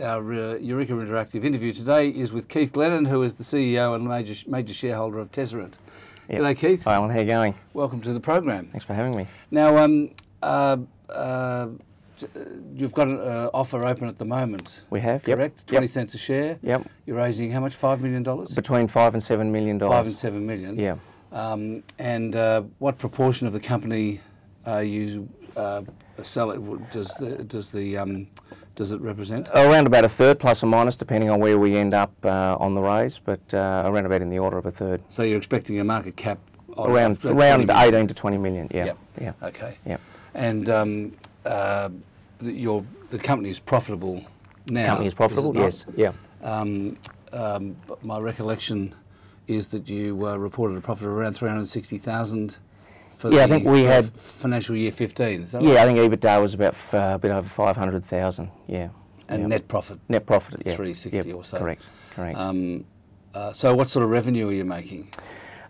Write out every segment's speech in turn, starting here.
Our Eureka Interactive interview today is with Keith Glennan, who is the CEO and major shareholder of Tesserent. Yep. G'day, Keith. Hi, Alan. How are you going? Welcome to the program. Thanks for having me. Now, you've got an offer open at the moment. We have, correct? Yep. 20 cents a share. Yep. You're raising how much? $5 million? Between $5 and $7 million. $5 and $7 million. Yeah. And what proportion of the company are you selling? Does it represent? Around about a third, plus or minus, depending on where we end up on the raise, but around about in the order of a third. So you're expecting a market cap around 18 to 20 million. Yeah. Yep. Yeah. Okay. Yeah. And the company is profitable now. The company is profitable. Yes. Yeah. My recollection is that you reported a profit of around 360,000. I think we had financial year 15. Is that right? Yeah, I think EBITDA was about a bit over 500,000. Yeah. And net profit. Net profit. Yeah. 360 or so. Correct. Correct. So what sort of revenue are you making?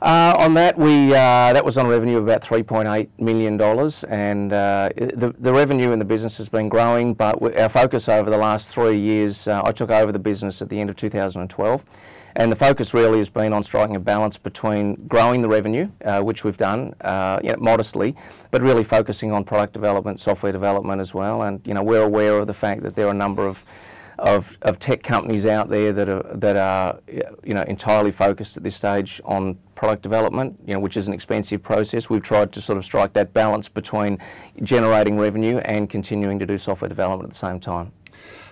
On that, that was on a revenue of about $3.8 million, and the revenue in the business has been growing, but our focus over the last 3 years, I took over the business at the end of 2012, and the focus really has been on striking a balance between growing the revenue, which we've done modestly, but really focusing on product development, software development as well, and we're aware of the fact that there are a number of tech companies out there that are entirely focused at this stage on product development, which is an expensive process. We've tried to sort of strike that balance between generating revenue and continuing to do software development at the same time.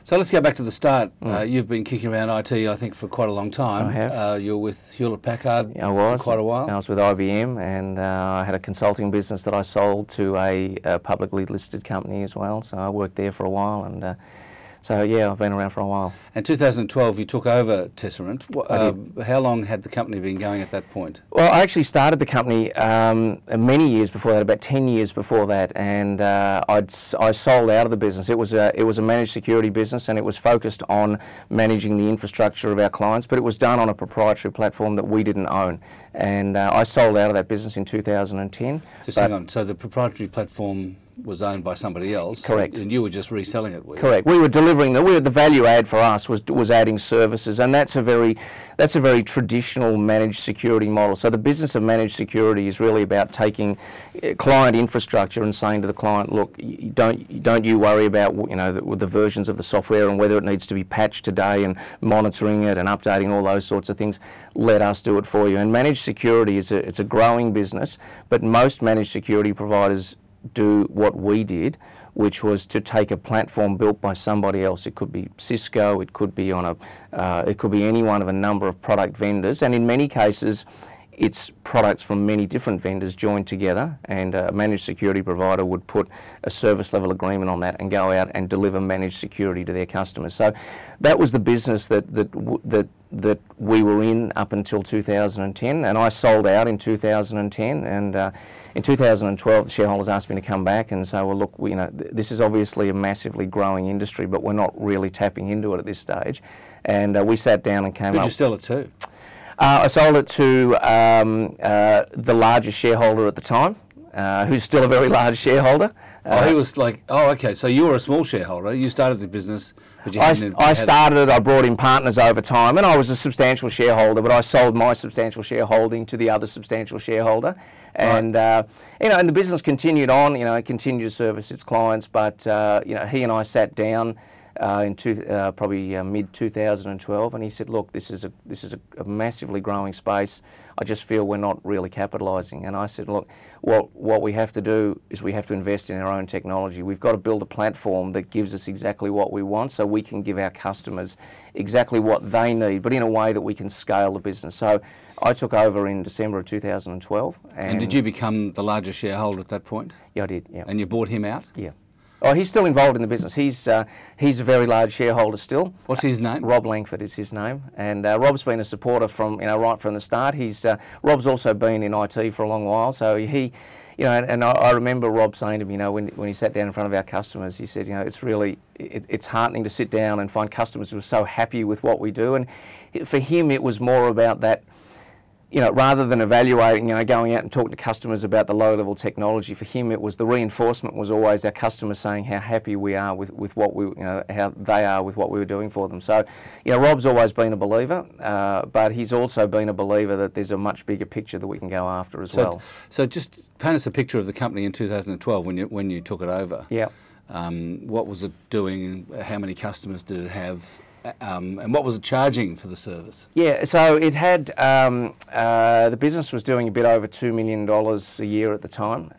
So let's go back to the start. You've been kicking around IT, I think, for quite a long time. I have. You were with Hewlett-Packard for quite a while. I was with IBM, and I had a consulting business that I sold to a publicly listed company as well. So I worked there for a while, and so yeah, I've been around for a while. In 2012, you took over Tesserent. How long had the company been going at that point? Well, I actually started the company many years before that, about 10 years before that, and I sold out of the business. It was a managed security business, and it was focused on managing the infrastructure of our clients, but it was done on a proprietary platform that we didn't own. And I sold out of that business in 2010. Just hang on. So the proprietary platform was owned by somebody else. Correct. And you were just reselling it. Correct. We were delivering the value add for us was adding services, and that's a very traditional managed security model. So the business of managed security is really about taking client infrastructure and saying to the client, look, don't you worry about the versions of the software and whether it needs to be patched today and monitoring it and updating all those sorts of things. Let us do it for you. And managed security it's a growing business, but most managed security providers do what we did, which was to take a platform built by somebody else. It could be Cisco, it could be it could be any one of a number of product vendors, and in many cases it's products from many different vendors joined together, and a managed security provider would put a service level agreement on that and go out and deliver managed security to their customers. So that was the business that we were in up until 2010, and I sold out in 2010, and in 2012 the shareholders asked me to come back and say, well look, this is obviously a massively growing industry, but we're not really tapping into it at this stage, and we sat down and came up. Who'd you sell it to? I sold it to the largest shareholder at the time, who's still a very large shareholder. He was like, okay, so you were a small shareholder. You started the business, but you I brought in partners over time, and I was a substantial shareholder, but I sold my substantial shareholding to the other substantial shareholder. And and the business continued on. It continued to service its clients, but he and I sat down in probably mid 2012, and he said, look, this is a massively growing space. I just feel we're not really capitalising. And I said, look, what we have to do is we have to invest in our own technology. We've got to build a platform that gives us exactly what we want, so we can give our customers exactly what they need, but in a way that we can scale the business. So I took over in December of 2012. And did you become the largest shareholder at that point? Yeah, I did. Yeah. And you bought him out? Yeah. Oh, he's still involved in the business. He's a very large shareholder still. What's his name? Rob Langford is his name, and Rob's been a supporter from right from the start. Rob's also been in IT for a long while, so he, and I remember Rob saying to me, when he sat down in front of our customers, he said, it's heartening to sit down and find customers who are so happy with what we do, and for him it was more about that rather than evaluating, going out and talking to customers about the low-level technology, for him it was the reinforcement was always our customers saying how happy we are with what we, how they are with what we were doing for them. So, Rob's always been a believer, but he's also been a believer that there's a much bigger picture that we can go after as well. So just paint us a picture of the company in 2012 when you took it over. Yeah. What was it doing? How many customers did it have? And what was it charging for the service? Yeah, so it had, the business was doing a bit over $2 million a year at the time.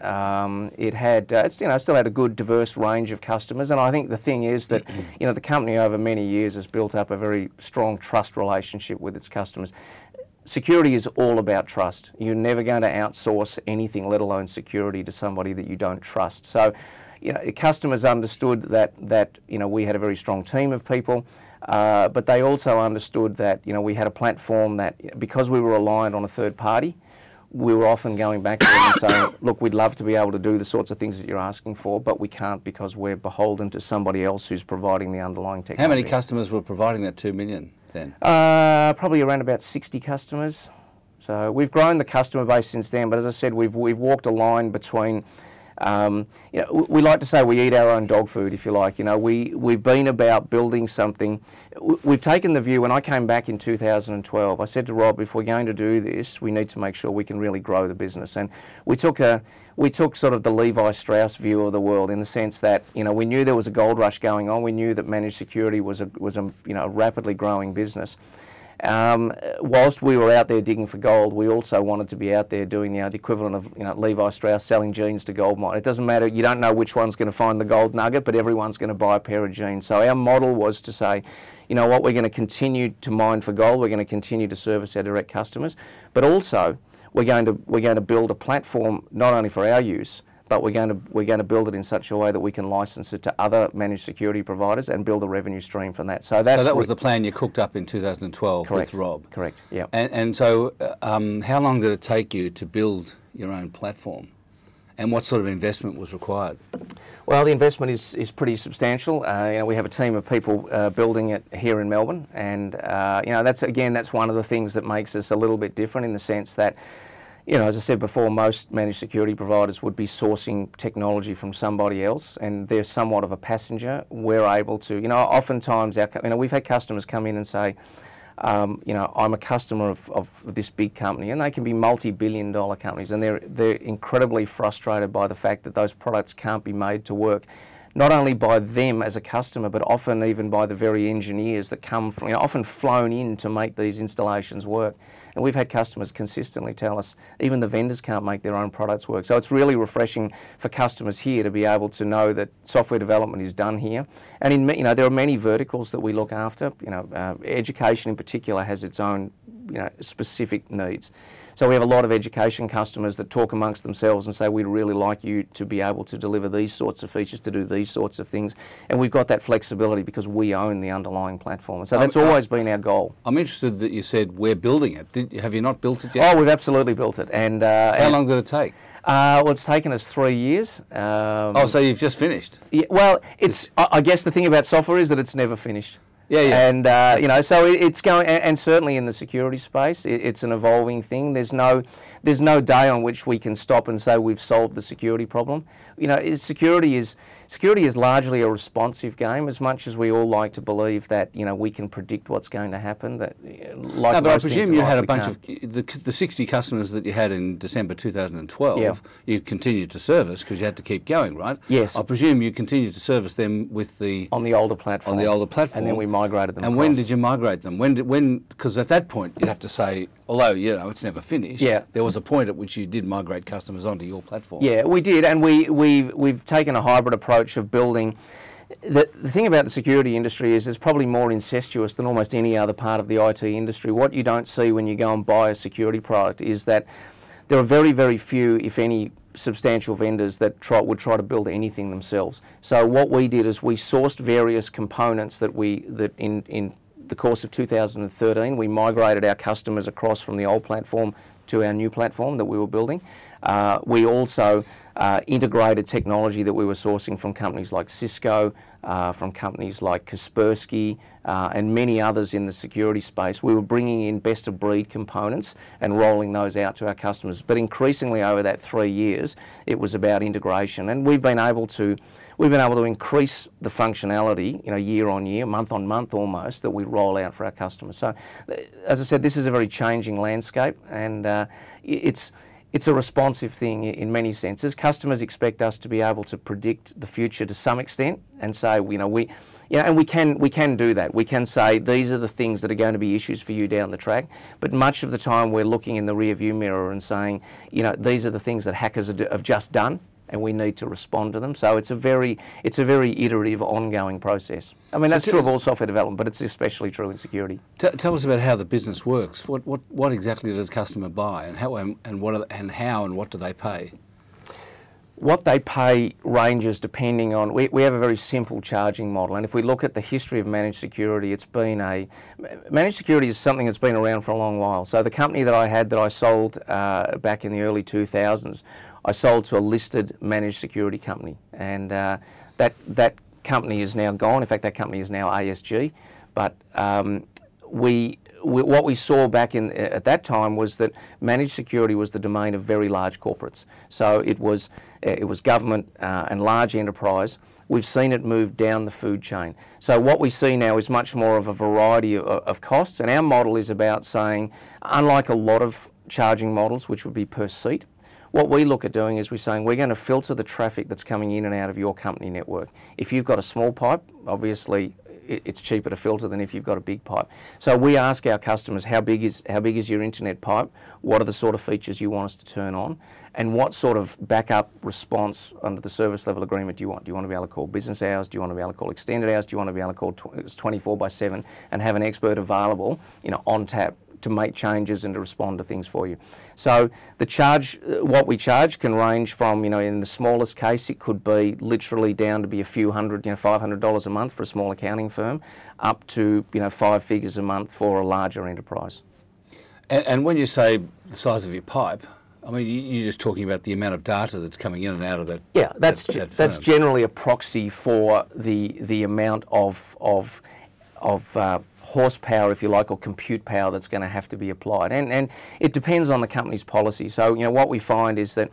It had, still had a good diverse range of customers, and I think the thing is that, the company over many years has built up a very strong trust relationship with its customers. Security is all about trust. You're never going to outsource anything, let alone security, to somebody that you don't trust. So, customers understood that we had a very strong team of people. But they also understood that we had a platform that, because we were reliant on a third party, we were often going back to them and saying, look, we'd love to be able to do the sorts of things that you're asking for, but we can't because we're beholden to somebody else who's providing the underlying technology. How many customers were providing that $2 million then? Probably around about 60 customers. So we've grown the customer base since then, but as I said, we've walked a line between we like to say we eat our own dog food, if you like. We've been about building something. We've taken the view, when I came back in 2012, I said to Rob, if we're going to do this, we need to make sure we can really grow the business. And we took sort of the Levi Strauss view of the world, in the sense that, we knew there was a gold rush going on. We knew that managed security was a rapidly growing business. Whilst we were out there digging for gold, we also wanted to be out there doing the equivalent of Levi Strauss selling jeans to gold mine. It doesn't matter, you don't know which one's going to find the gold nugget, but everyone's going to buy a pair of jeans. So our model was to say, we're going to continue to mine for gold, we're going to continue to service our direct customers, but also we're going to build a platform not only for our use, but we're going to build it in such a way that we can license it to other managed security providers and build a revenue stream from that. So that was the plan you cooked up in 2012 correct, with Rob? Correct, yeah. And so how long did it take you to build your own platform? And what sort of investment was required? Well, the investment is pretty substantial. We have a team of people building it here in Melbourne, and that's one of the things that makes us a little bit different, in the sense that, as I said before, most managed security providers would be sourcing technology from somebody else, and they're somewhat of a passenger. We're able to, oftentimes, we've had customers come in and say, I'm a customer of this big company, and they can be multi-billion-dollar companies, and they're incredibly frustrated by the fact that those products can't be made to work, not only by them as a customer, but often even by the very engineers that come from, often flown in to make these installations work. And we've had customers consistently tell us even the vendors can't make their own products work. So it's really refreshing for customers here to be able to know that software development is done here. And there are many verticals that we look after. Education in particular has its own specific needs. So we have a lot of education customers that talk amongst themselves and say, we'd really like you to be able to deliver these sorts of features, to do these sorts of things. And we've got that flexibility because we own the underlying platform. So that's always been our goal. I'm interested that you said we're building it. Have you not built it yet? Oh, we've absolutely built it. And how long did it take? Well, it's taken us 3 years. So you've just finished? Yeah, well, I guess the thing about software is that it's never finished. Yeah, yeah. And so it's going, and certainly in the security space, it's an evolving thing. There's no day on which we can stop and say we've solved the security problem. Security is largely a responsive game, as much as we all like to believe that we can predict what's going to happen. But I presume you had a bunch of the 60 customers that you had in December 2012. Yeah. You continued to service because you had to keep going, right? Yes. I presume you continued to service them with on the older platform. On the older platform, and then we migrated them. And across. when did you migrate them? Because at that point you'd have to say, although it's never finished. Yeah. There was a point at which you did migrate customers onto your platform. Yeah, we did, and we've taken a hybrid approach of building. The thing about the security industry is it's probably more incestuous than almost any other part of the IT industry. What you don't see when you go and buy a security product is that there are very, very few, if any, substantial vendors that would try to build anything themselves. So what we did is we sourced various components that in the course of 2013, we migrated our customers across from the old platform to our new platform that we were building. We also integrated technology that we were sourcing from companies like Cisco, from companies like Kaspersky and many others in the security space. We were bringing in best-of-breed components and rolling those out to our customers. But increasingly over that 3 years, it was about integration, and we've been able to increase the functionality, year on year, month on month almost, that we roll out for our customers. So, as I said, this is a very changing landscape, and it's a responsive thing in many senses. Customers expect us to be able to predict the future to some extent, and say, and we can do that. We can say these are the things that are going to be issues for you down the track. But much of the time, we're looking in the rear-view mirror and saying, these are the things that hackers have just done, and we need to respond to them. So it's a very iterative, ongoing process. I mean, that's true of all software development, but it's especially true in security. Tell us about how the business works. What exactly does a customer buy, and how and what do they pay? What they pay ranges depending on, we have a very simple charging model, and if we look at the history of managed security, managed security is something that's been around for a long while. So the company that I sold back in the early 2000s, I sold to a listed managed security company, and that company is now gone. In fact, that company is now ASG. But what we saw back at that time was that managed security was the domain of very large corporates. So it was government and large enterprise. We've seen it move down the food chain. So what we see now is much more of a variety of costs, and our model is about saying, unlike a lot of charging models, which would be per seat, what we look at doing is we're saying we're going to filter the traffic that's coming in and out of your company network. If you've got a small pipe, obviously it's cheaper to filter than if you've got a big pipe. So we ask our customers, how big is your internet pipe? What are the sort of features you want us to turn on? And what sort of backup response under the service level agreement do you want? Do you want to be able to call business hours? Do you want to be able to call extended hours? Do you want to be able to call 24/7 and have an expert available, on tap to make changes and to respond to things for you? So what we charge can range from, in the smallest case, it could be literally down to be a few hundred, $500 a month for a small accounting firm, up to, 5 figures a month for a larger enterprise. And when you say the size of your pipe, I mean, you're just talking about the amount of data that's coming in and out of that. Yeah, that's generally a proxy for the amount of horsepower, if you like, or compute power that's going to have to be applied. And it depends on the company's policy. So, what we find is that,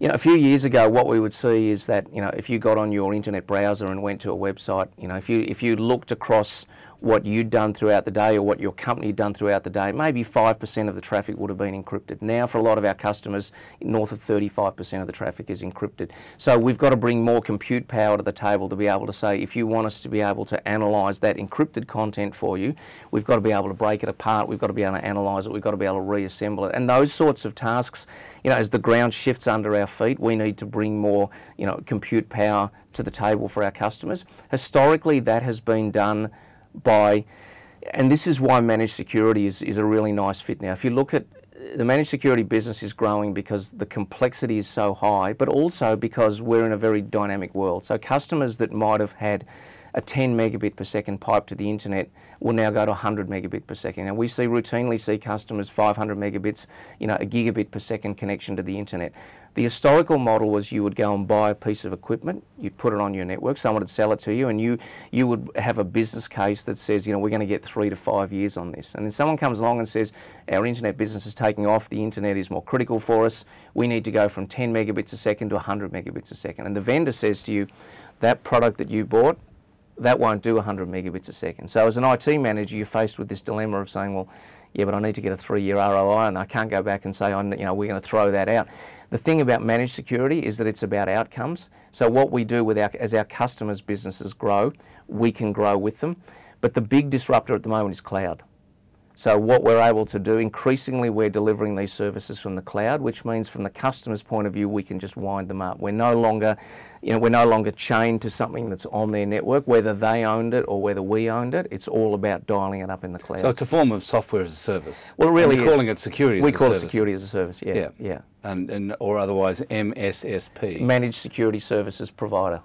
a few years ago, what we would see is that, if you got on your internet browser and went to a website, if you looked across what you'd done throughout the day or what your company had done throughout the day, maybe 5% of the traffic would have been encrypted. Now, for a lot of our customers, north of 35% of the traffic is encrypted. So we've got to bring more compute power to the table to be able to say, if you want us to be able to analyse that encrypted content for you, we've got to be able to break it apart, we've got to be able to analyse it, we've got to be able to reassemble it. And those sorts of tasks, as the ground shifts under our feet, we need to bring more, compute power to the table for our customers. Historically, that has been done and this is why managed security is a really nice fit now. If you look at the managed security business is growing because the complexity is so high, but also because we're in a very dynamic world. So customers that might have had a 10 megabit per second pipe to the internet will now go to 100 megabit per second. And we routinely see customers 500 megabits, a gigabit per second connection to the internet. The historical model was you would go and buy a piece of equipment, you'd put it on your network, someone would sell it to you, and you would have a business case that says, we're going to get 3 to 5 years on this. And then someone comes along and says, our internet business is taking off, the internet is more critical for us, we need to go from 10 megabits a second to 100 megabits a second. And the vendor says to you, that product that you bought, that won't do 100 megabits a second. So as an IT manager, you're faced with this dilemma of saying, well, yeah, but I need to get a 3-year ROI, and I can't go back and say, we're going to throw that out. The thing about managed security is that it's about outcomes. So what we do as our customers' businesses grow, we can grow with them. But the big disruptor at the moment is cloud. So what we're able to do, increasingly we're delivering these services from the cloud, which means from the customer's point of view, we can just wind them up. We're no longer chained to something that's on their network, whether they owned it or whether we owned it. It's all about dialing it up in the cloud. So it's a form of software as a service. Well, it really is. We're calling it security as a service. We call it security as a service, yeah. or otherwise MSSP. Managed Security Services Provider,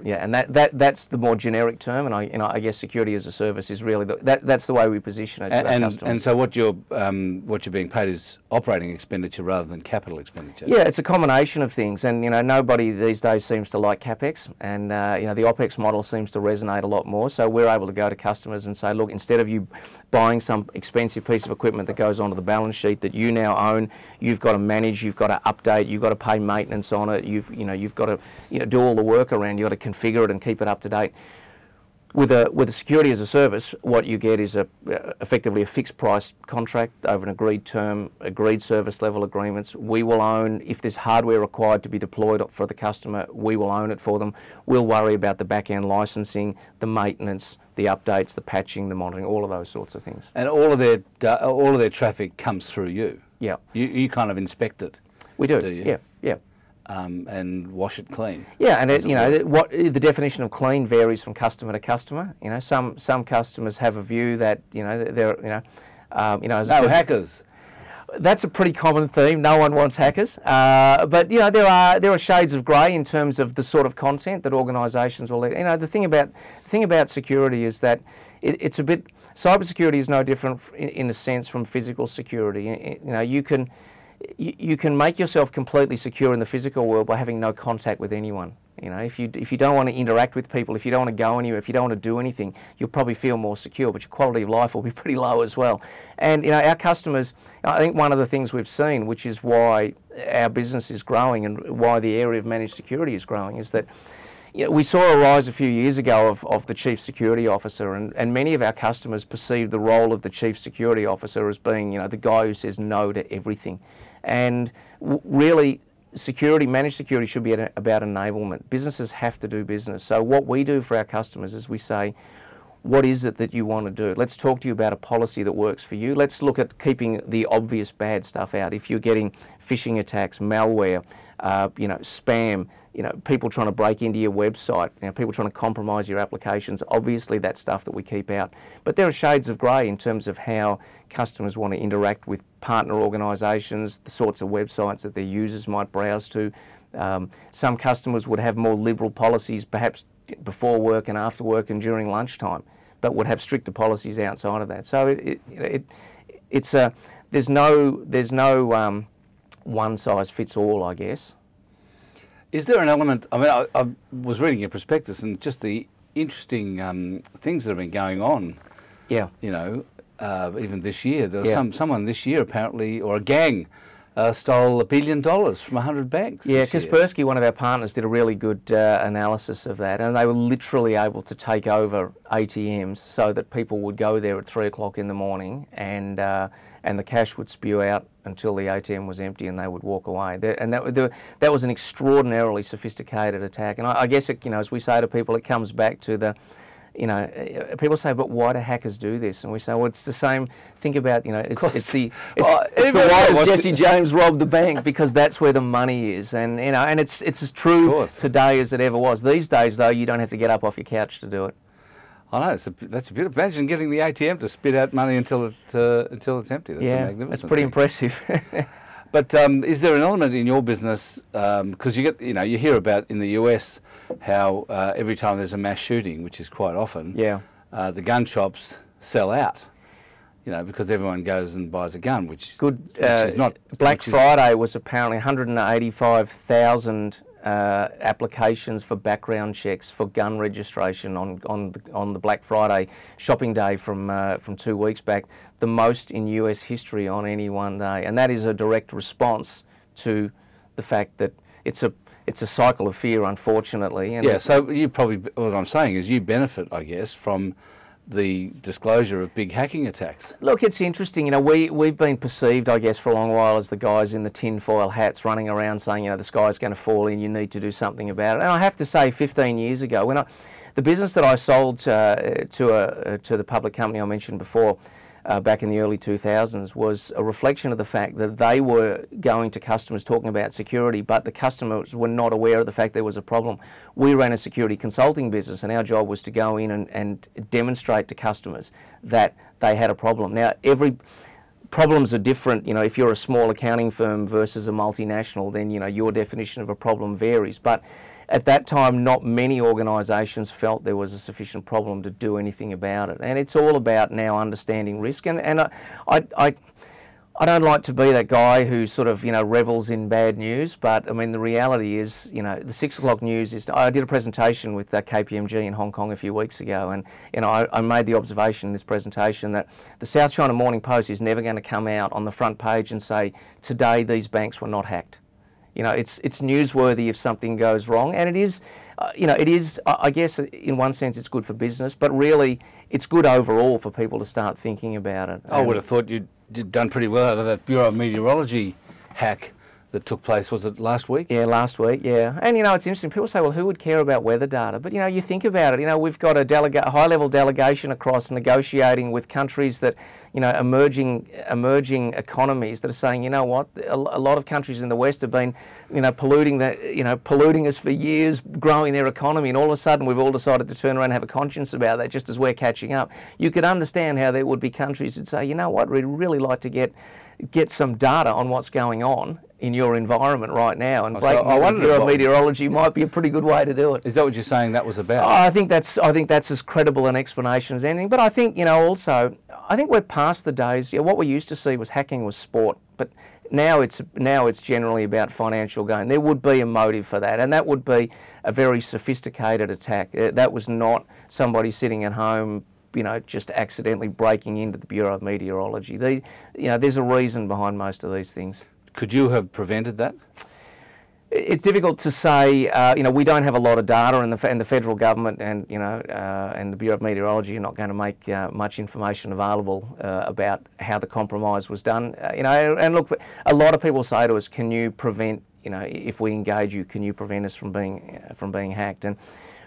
and that's the more generic term, and I guess security as a service is really that's the way we position it to our customers. And so what you're being paid is operating expenditure rather than capital expenditure. Yeah, it's a combination of things, and nobody these days seems to like capex, and the OPEX model seems to resonate a lot more. So we're able to go to customers and say, look, instead of you buying some expensive piece of equipment that goes onto the balance sheet that you now own, you've got to manage, you've got to update, you've got to pay maintenance on it, you've got to do all the work around, you've got to configure it and keep it up to date. With a security as a service, what you get is effectively a fixed price contract over an agreed term, agreed service level agreements. We will own, if there's hardware required to be deployed for the customer, we will own it for them. We'll worry about the back-end licensing, the maintenance, the updates, the patching, the monitoring, all of those sorts of things. And all of their traffic comes through you. Yeah. You kind of inspect it. We do. You? Yeah. Yeah. And wash it clean. Yeah, and what the definition of clean varies from customer to customer. Some customers have a view that they're as I said, hackers. That's a pretty common theme. No one wants hackers, but there are shades of grey in terms of the sort of content that organisations will. The thing about security is that it's a bit. Cybersecurity is no different in a sense from physical security. You can make yourself completely secure in the physical world by having no contact with anyone. If you don't want to interact with people, if you don't want to go anywhere, if you don't want to do anything, you'll probably feel more secure, but your quality of life will be pretty low as well. And our customers, I think one of the things we've seen, which is why our business is growing and why the area of managed security is growing, is that we saw a rise a few years ago of the Chief Security Officer, and many of our customers perceive the role of the Chief Security Officer as being the guy who says no to everything. And really, managed security should be about enablement. Businesses have to do business. So what we do for our customers is we say, what is it that you want to do? Let's talk to you about a policy that works for you. Let's look at keeping the obvious bad stuff out. If you're getting phishing attacks, malware, spam, people trying to break into your website, people trying to compromise your applications, obviously that's stuff that we keep out. But there are shades of grey in terms of how customers want to interact with partner organisations, the sorts of websites that their users might browse to. Some customers would have more liberal policies, perhaps before work and after work and during lunchtime, but would have stricter policies outside of that. So there's no one size fits all, I guess. Is there an element? I mean, I was reading your prospectus and just the interesting things that have been going on. Yeah. Even this year, there was someone this year apparently, or a gang, stole $1 billion from 100 banks. Yeah, Kaspersky, one of our partners, did a really good analysis of that, and they were literally able to take over ATMs so that people would go there at 3 o'clock in the morning, and the cash would spew out until the ATM was empty, and they would walk away. That was an extraordinarily sophisticated attack, and I guess as we say to people, it comes back to the. People say, but why do hackers do this? And we say, well, it's the same. Think about, it's the why does Jesse James rob the bank? Because that's where the money is, and and it's as true today as it ever was. These days, though, you don't have to get up off your couch to do it. I know, that's a beautiful. Imagine getting the ATM to spit out money until it's empty. That's a magnificent that's pretty impressive. But is there an element in your business, because you hear about in the US how every time there's a mass shooting, which is quite often, the gun shops sell out, because everyone goes and buys a gun, which is not. Black Friday was apparently 185,000 applications for background checks for gun registration on the Black Friday shopping day from 2 weeks back, the most in US history on any one day, and that is a direct response to the fact that it's a cycle of fear, unfortunately. And so you probably, what I'm saying is you benefit, I guess, from the disclosure of big hacking attacks. Look, it's interesting. We've been perceived, I guess, for a long while as the guys in the tinfoil hats running around saying, the sky's going to fall in, you need to do something about it. And I have to say, 15 years ago, the business that I sold to the public company I mentioned before, back in the early 2000s, was a reflection of the fact that they were going to customers talking about security, but the customers were not aware of the fact there was a problem. We ran a security consulting business, and our job was to go in and demonstrate to customers that they had a problem. Now, problems are different. You know, if you're a small accounting firm versus a multinational, then, you know, your definition of a problem varies. But at that time, not many organisations felt there was a sufficient problem to do anything about it. And it's all about now understanding risk. And I don't like to be that guy who sort of, you know, revels in bad news, but I mean, the reality is, you know, the 6 o'clock news is, I did a presentation with KPMG in Hong Kong a few weeks ago, and, you know, I made the observation in this presentation that the South China Morning Post is never going to come out on the front page and say, today these banks were not hacked. You know, it's newsworthy if something goes wrong, and it is, you know, it is, I guess in one sense it's good for business, but really it's good overall for people to start thinking about it. I would have thought you'd done pretty well out of that Bureau of Meteorology hack that took place, was it last week? Yeah, last week, yeah. And, you know, it's interesting, people say, well, who would care about weather data? But, you know, you think about it, you know, we've got a high-level delegation across negotiating with countries that, you know, emerging economies that are saying, you know what, a lot of countries in the West have been, you know, polluting us for years, growing their economy, and all of a sudden we've all decided to turn around and have a conscience about that just as we're catching up. You could understand how there would be countries that say, you know what, we'd really like to get some data on what's going on in your environment right now, and breaking the Bureau of Meteorology might be a pretty good way to do it. Is that what you're saying that was about? I think that's as credible an explanation as anything. But I think, you know, also, I think we're past the days. What we used to see was hacking was sport, but now it's generally about financial gain. There would be a motive for that, and that would be a very sophisticated attack. That was not somebody sitting at home, you know, just accidentally breaking into the Bureau of Meteorology. You know, there's a reason behind most of these things. Could you have prevented that? It's difficult to say. You know, we don't have a lot of data, and the federal government and, you know, and the Bureau of Meteorology are not going to make much information available about how the compromise was done. You know, and look, a lot of people say to us, "Can you prevent? You know, if we engage you, can you prevent us from being hacked?" And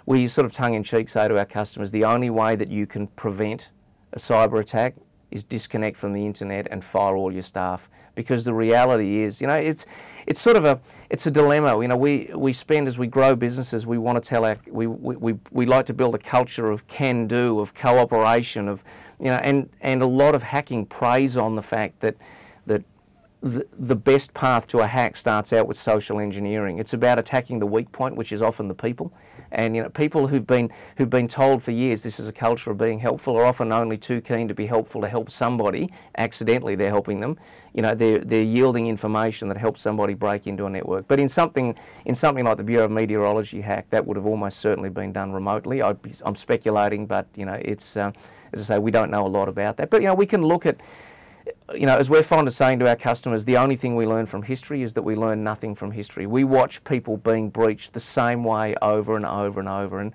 we sort of tongue-in-cheek say to our customers, the only way that you can prevent a cyber attack is disconnect from the internet and fire all your staff. Because the reality is, you know, it's sort of a dilemma. You know, we spend, as we grow businesses, we want to tell we like to build a culture of can-do, of cooperation, of, you know, and a lot of hacking preys on the fact that the best path to a hack starts out with social engineering. It's about attacking the weak point, which is often the people. And, you know, people who've been told for years this is a culture of being helpful are often only too keen to be helpful to help somebody. Accidentally, they're helping them. You know, they're yielding information that helps somebody break into a network. But in something like the Bureau of Meteorology hack, that would have almost certainly been done remotely. I'm speculating, but, you know, it's as I say, we don't know a lot about that. But, you know, we can look at, you know, as we're fond of saying to our customers, the only thing we learn from history is that we learn nothing from history. We watch people being breached the same way over and over and over. And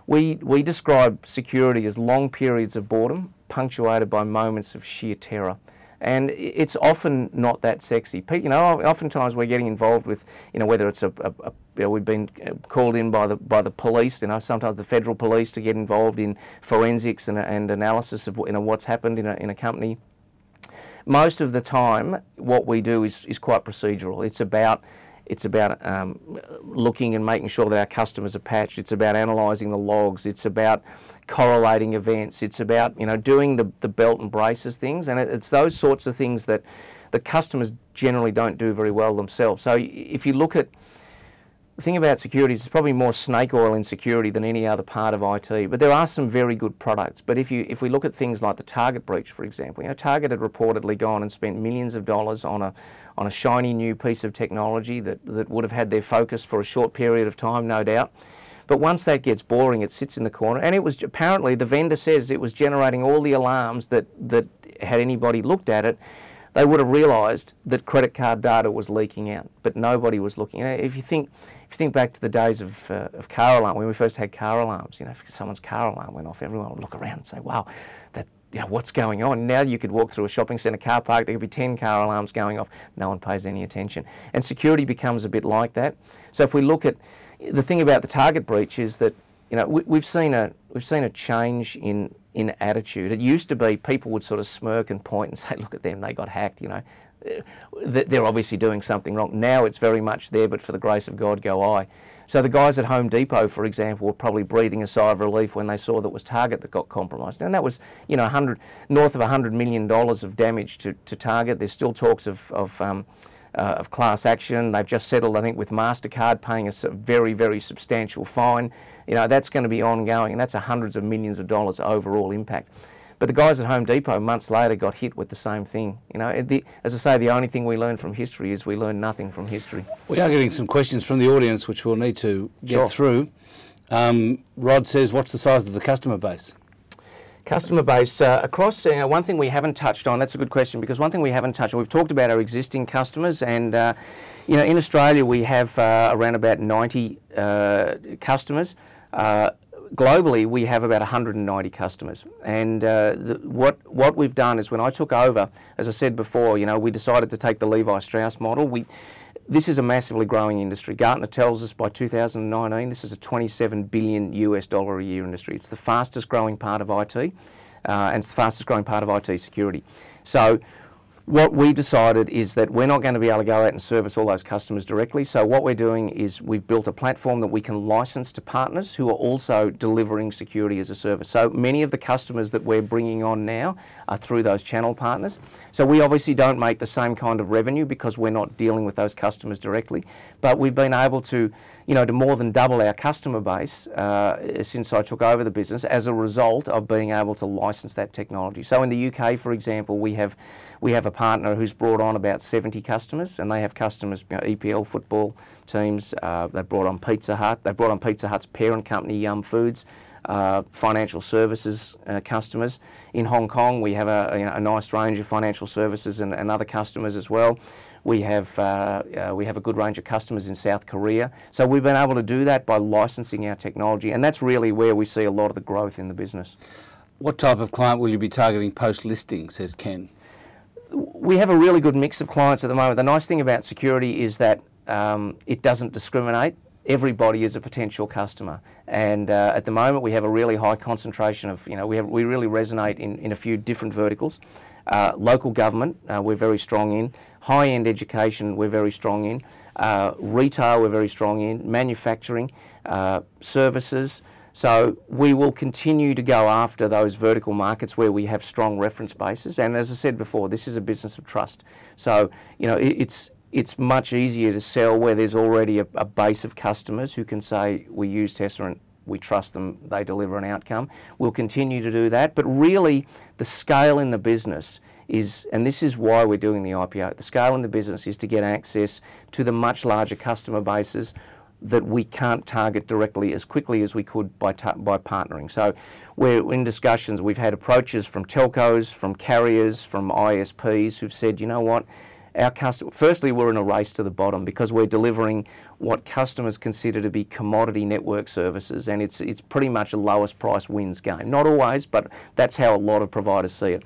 we describe security as long periods of boredom punctuated by moments of sheer terror. And it's often not that sexy. You know, oftentimes we're getting involved with, you know, whether it's you know, we've been called in by the police, you know, sometimes the federal police, to get involved in forensics and analysis of, you know, what's happened in a company. Most of the time, what we do is quite procedural. It's about looking and making sure that our customers are patched. It's about analysing the logs. It's about correlating events. It's about, you know, doing the belt and braces things, and it's those sorts of things that the customers generally don't do very well themselves. So if you look at the thing about security, is it's probably more snake oil in security than any other part of IT. But there are some very good products. But if we look at things like the Target breach, for example, you know, Target had reportedly gone and spent millions of dollars on a shiny new piece of technology that would have had their focus for a short period of time, no doubt. But once that gets boring, it sits in the corner. And it was, apparently, the vendor says it was generating all the alarms that had anybody looked at it, they would have realised that credit card data was leaking out. But nobody was looking. You know, if you think back to the days of car alarm, when we first had car alarms, you know, if someone's car alarm went off, everyone would look around and say, wow, that, you know, what's going on? Now you could walk through a shopping centre car park, there could be 10 car alarms going off, no one pays any attention. And security becomes a bit like that. So if we look at, the thing about the Target breach is that, you know, we've seen a change in attitude. It used to be people would sort of smirk and point and say, look at them, they got hacked, you know. They're obviously doing something wrong. Now it's very much there, but for the grace of God go I. So the guys at Home Depot, for example, were probably breathing a sigh of relief when they saw that it was Target that got compromised. And that was, you know, north of $100 million of damage to Target. There's still talks of class action. They've just settled, I think, with MasterCard paying a very, very substantial fine. You know, that's going to be ongoing, and that's hundreds of millions of dollars overall impact. But the guys at Home Depot months later got hit with the same thing. You know, as I say, the only thing we learn from history is we learn nothing from history. We are getting some questions from the audience, which we'll need to get through. Rod says, what's the size of the customer base? Customer base across, one thing we haven't touched on, that's a good question, because one thing we haven't touched on, we've talked about our existing customers, and you know, in Australia we have around about 90 customers. Globally, we have about 190 customers, and what we've done is, when I took over, as I said before, you know, we decided to take the Levi Strauss model. This is a massively growing industry. Gartner tells us by 2019 this is a $27 billion a year industry. It's the fastest growing part of IT, and it's the fastest growing part of IT security. So what we decided is that we're not going to be able to go out and service all those customers directly. So what we're doing is we've built a platform that we can license to partners who are also delivering security as a service. So many of the customers that we're bringing on now are through those channel partners. So we obviously don't make the same kind of revenue because we're not dealing with those customers directly. But we've been able to, you know, to more than double our customer base since I took over the business as a result of being able to license that technology. So in the UK, for example, we have a partner who's brought on about 70 customers, and they have customers, you know, EPL football teams. They've brought on Pizza Hut. They've brought on Pizza Hut's parent company, Yum Foods. Financial services customers. In Hong Kong, we have a nice range of financial services and other customers as well. We have a good range of customers in South Korea. So we've been able to do that by licensing our technology, and that's really where we see a lot of the growth in the business. What type of client will you be targeting post-listing, says Ken? We have a really good mix of clients at the moment. The nice thing about security is that it doesn't discriminate. Everybody is a potential customer, and at the moment we have a really high concentration of, you know, we really resonate in a few different verticals. Local government, we're very strong in. High-end education, we're very strong in. Retail, we're very strong in. Manufacturing, services. So we will continue to go after those vertical markets where we have strong reference bases. And as I said before, this is a business of trust. So, you know, it's much easier to sell where there's already a base of customers who can say, we use Tesserent, we trust them, they deliver an outcome. We'll continue to do that. But really, the scale in the business is, and this is why we're doing the IPO, the scale in the business is to get access to the much larger customer bases that we can't target directly as quickly as we could by partnering. So we're in discussions. We've had approaches from telcos, from carriers, from ISPs who've said, you know what, our firstly, we're in a race to the bottom because we're delivering what customers consider to be commodity network services, and it's pretty much a lowest price wins game. Not always, but that's how a lot of providers see it.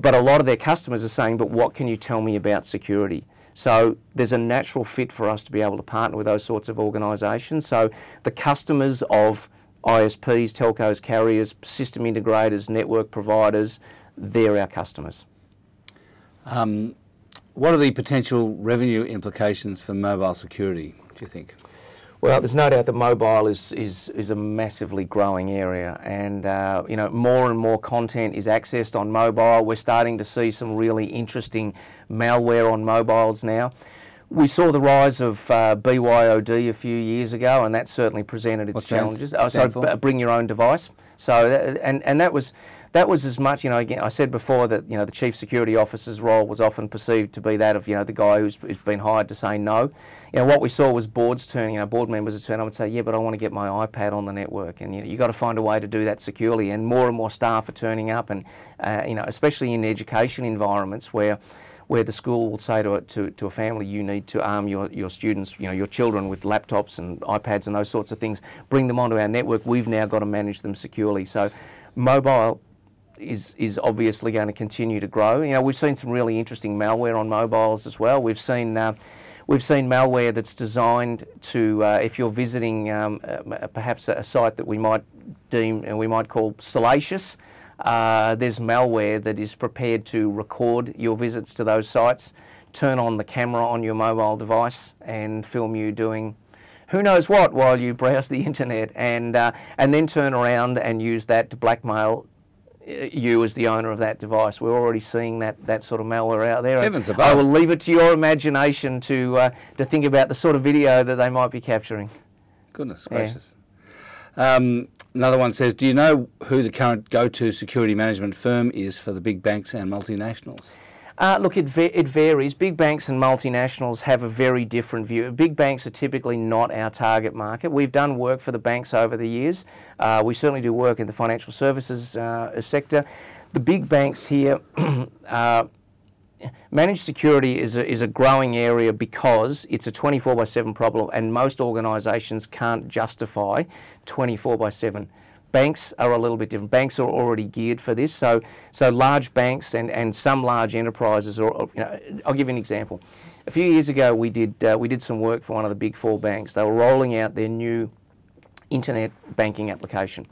But a lot of their customers are saying, but what can you tell me about security? So there's a natural fit for us to be able to partner with those sorts of organisations. So the customers of ISPs, telcos, carriers, system integrators, network providers, they're our customers. What are the potential revenue implications for mobile security, do you think? Well, there's no doubt that mobile is a massively growing area, and you know, more and more content is accessed on mobile. We're starting to see some really interesting malware on mobiles now. We saw the rise of BYOD a few years ago, and that certainly presented its challenges. So bring your own device. So and that was as much, you know, again, I said before that, you know, the chief security officer's role was often perceived to be that of, you know, the guy who's been hired to say no. You know, what we saw was boards turning, you know, board members would turn up and say, yeah, but I want to get my iPad on the network, and, you know, you've got to find a way to do that securely, and more staff are turning up, and, you know, especially in education environments where the school will say to a family, you need to arm your students, you know, your children with laptops and iPads and those sorts of things, bring them onto our network, we've now got to manage them securely. So mobile is obviously going to continue to grow. You know, we've seen some really interesting malware on mobiles as well. We've seen malware that's designed to, if you're visiting perhaps a site that we might deem and we might call salacious, there's malware that is prepared to record your visits to those sites, turn on the camera on your mobile device and film you doing who knows what while you browse the internet, and then turn around and use that to blackmail you as the owner of that device. We're already seeing that sort of malware out there. Heavens above. I will leave it to your imagination to think about the sort of video that they might be capturing. Goodness gracious. Another one says, do you know who the current go-to security management firm is for the big banks and multinationals? Look, it varies. Big banks and multinationals have a very different view. Big banks are typically not our target market. We've done work for the banks over the years. We certainly do work in the financial services sector. The big banks here, managed security is a growing area because it's a 24/7 problem, and most organisations can't justify 24/7. Banks are a little bit different. Banks are already geared for this. So large banks and some large enterprises, or I'll give you an example. A few years ago, we did some work for one of the big four banks. They were rolling out their new internet banking application.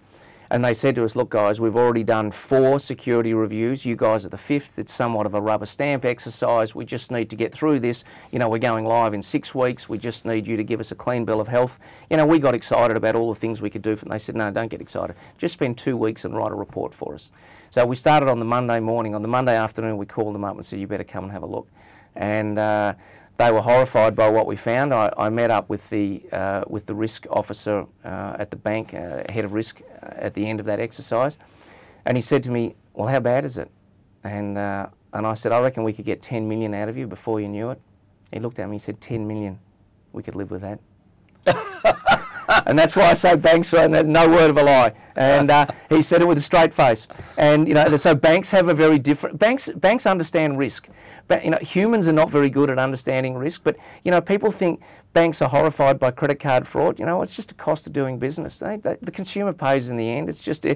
And they said to us, look guys, we've already done 4 security reviews. You guys are the 5th. It's somewhat of a rubber stamp exercise. We just need to get through this. We're going live in 6 weeks. We just need you to give us a clean bill of health. We got excited about all the things we could do. And they said, no, don't get excited. Just spend 2 weeks and write a report for us. So we started on the Monday morning. On the Monday afternoon, we called them up and said, you better come and have a look. And they were horrified by what we found. I met up with the risk officer at the bank, head of risk, at the end of that exercise, and he said to me, "Well, how bad is it?" And I said, "I reckon we could get 10 million out of you before you knew it." He looked at me and said, 10 million, we could live with that. And that's why I say banks are no word of a lie. And he said it with a straight face. And so banks have a very different. Banks understand risk. But humans are not very good at understanding risk. But people think banks are horrified by credit card fraud. It's just a cost of doing business. The consumer pays in the end. It's just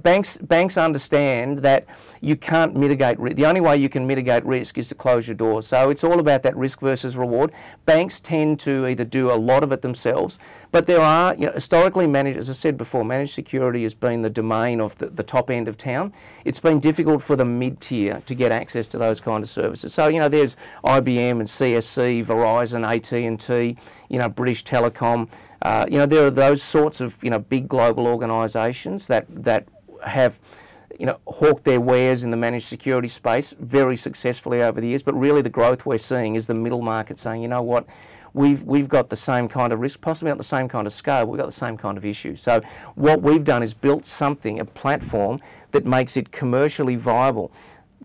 banks understand that you can't mitigate risk. The only way you can mitigate risk is to close your doors. So it's all about that risk versus reward. Banks tend to either do a lot of it themselves, but there are historically managed, as I said before, managed security has been the domain of the top end of town. It's been difficult for the mid-tier to get access to those kind of services. So there's IBM and CSC, Verizon, AT&T, British Telecom. There are those sorts of big global organisations that have hawked their wares in the managed security space very successfully over the years. But really, the growth we're seeing is the middle market saying, you know what, we've got the same kind of risk, possibly not the same kind of scale, we've got the same kind of issue. So what we've done is built a platform that makes it commercially viable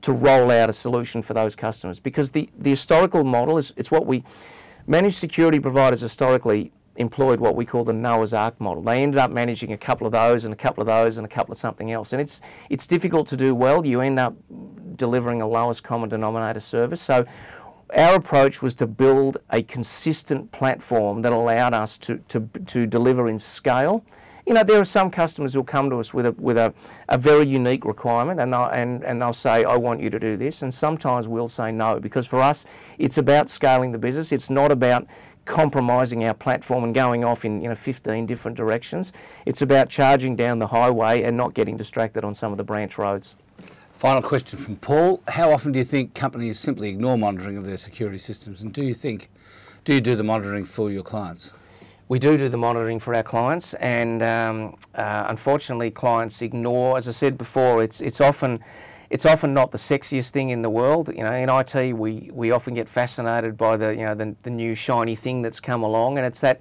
to roll out a solution for those customers. Because the historical model it's what managed security providers historically employed what we call the Noah's Ark model. They ended up managing a couple of those and a couple of those and a couple of something else. And it's difficult to do well. You end up delivering a lowest common denominator service. So our approach was to build a consistent platform that allowed us to deliver in scale. There are some customers who'll come to us with a very unique requirement, and they'll say, I want you to do this. And sometimes we'll say no, because for us, it's about scaling the business. It's not about compromising our platform and going off in 15 different directions. It's about charging down the highway and not getting distracted on some of the branch roads. Final question from Paul. How often do you think companies simply ignore monitoring of their security systems? And do you do the monitoring for your clients? We do the monitoring for our clients, and unfortunately clients ignore. As I said before, it's often not the sexiest thing in the world. In IT, we often get fascinated by the new shiny thing that's come along, and it's that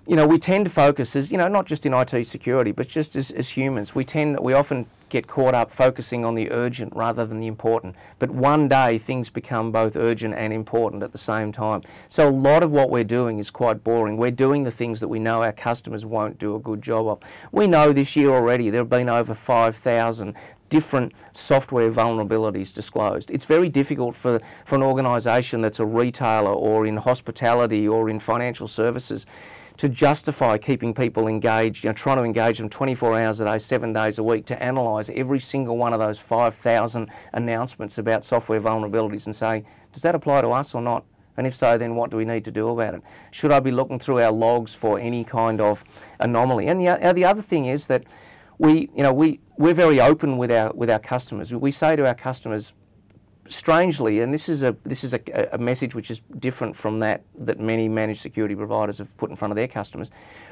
we tend to focus as not just in IT security, but just as humans. We often get caught up focusing on the urgent rather than the important. But one day things become both urgent and important at the same time. So a lot of what we're doing is quite boring. We're doing the things that we know our customers won't do a good job of. We know this year already there have been over 5,000 different software vulnerabilities disclosed. It's very difficult for an organisation that's a retailer or in hospitality or in financial services to justify keeping people engaged, trying to engage them 24 hours a day, 7 days a week, to analyse every single one of those 5,000 announcements about software vulnerabilities and say, does that apply to us or not? And if so, then what do we need to do about it? Should I be looking through our logs for any kind of anomaly? And the other thing is that we're very open with our customers. We say to our customers, strangely, and this is a message which is different from that many managed security providers have put in front of their customers.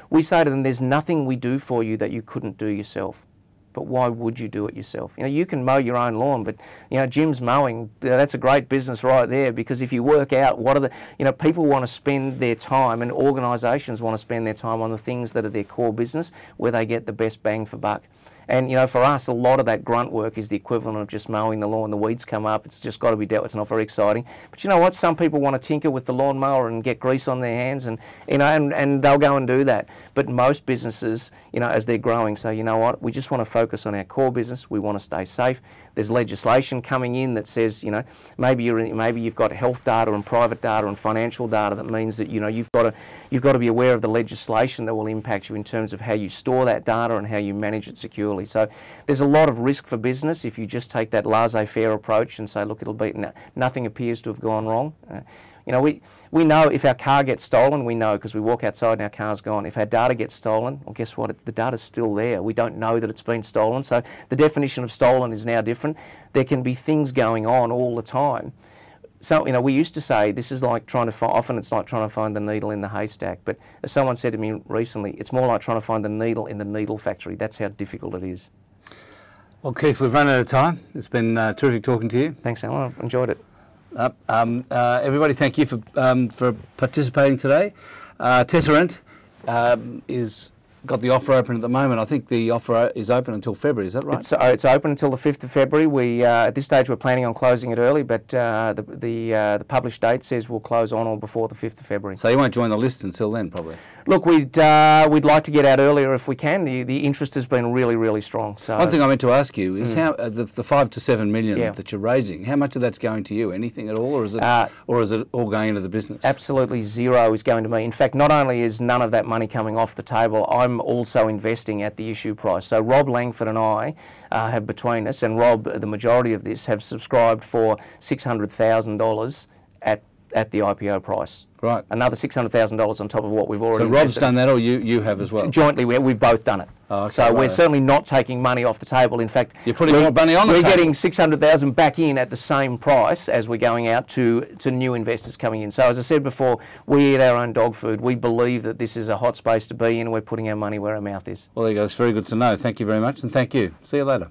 We say to them, there's nothing we do for you that you couldn't do yourself. But why would you do it yourself? You know, you can mow your own lawn, but, you know, Jim's mowing, that's a great business right there, because if you work out what are the, you know, people want to spend their time, and organisations want to spend their time on the things that are their core business, where they get the best bang for buck. And, you know, for us, a lot of that grunt work is the equivalent of just mowing the lawn. The weeds come up, it's just got to be dealt with. It's not very exciting. But you know what? Some people want to tinker with the lawnmower and get grease on their hands, and, you know, and they'll go and do that. But most businesses, you know, as they're growing, say, you know what? We just want to focus on our core business. We want to stay safe. There's legislation coming in that says, you know, maybe you've got health data and private data and financial data. That means that, you know, you've got to be aware of the legislation that will impact you in terms of how you store that data and how you manage it securely. So there's a lot of risk for business if you just take that laissez-faire approach and say, look, it'll be nothing appears to have gone wrong. You know, we know if our car gets stolen, we know because we walk outside and our car's gone. If our data gets stolen, well, guess what? The data's still there. We don't know that it's been stolen. So the definition of stolen is now different. There can be things going on all the time. So, you know, we used to say this is like trying to find, often it's like trying to find the needle in the haystack. But as someone said to me recently, it's more like trying to find the needle in the needle factory. That's how difficult it is. Well, Keith, we've run out of time. It's been terrific talking to you. Thanks, Alan. I've enjoyed it. Everybody, thank you for participating today. Tesserent is got the offer open at the moment. I think the offer is open until February. Is that right? It's open until the 5th of February. We at this stage we're planning on closing it early, but the published date says we'll close on or before the 5th of February. So you won't join the list until then, probably. Look, we'd like to get out earlier if we can. The interest has been really, really strong. So one thing I meant to ask you is how the 5 to 7 million that you're raising. How much of that's going to you? Anything at all, or is it all going into the business? Absolutely zero is going to me. In fact, not only is none of that money coming off the table, I'm also investing at the issue price. So Rob Langford and I have between us, and Rob, the majority of this, have subscribed for $600,000 at the IPO price. Right. Another $600,000 on top of what we've already invested. So Rob's done that, or you have as well? Jointly, we've both done it. Oh, okay, so we're certainly not taking money off the table. In fact, you're putting more money on the table. We're getting $600,000 back in at the same price as we're going out to new investors coming in. So as I said before, we eat our own dog food. We believe that this is a hot space to be in, and we're putting our money where our mouth is. Well, there you go. It's very good to know. Thank you very much, and thank you. See you later.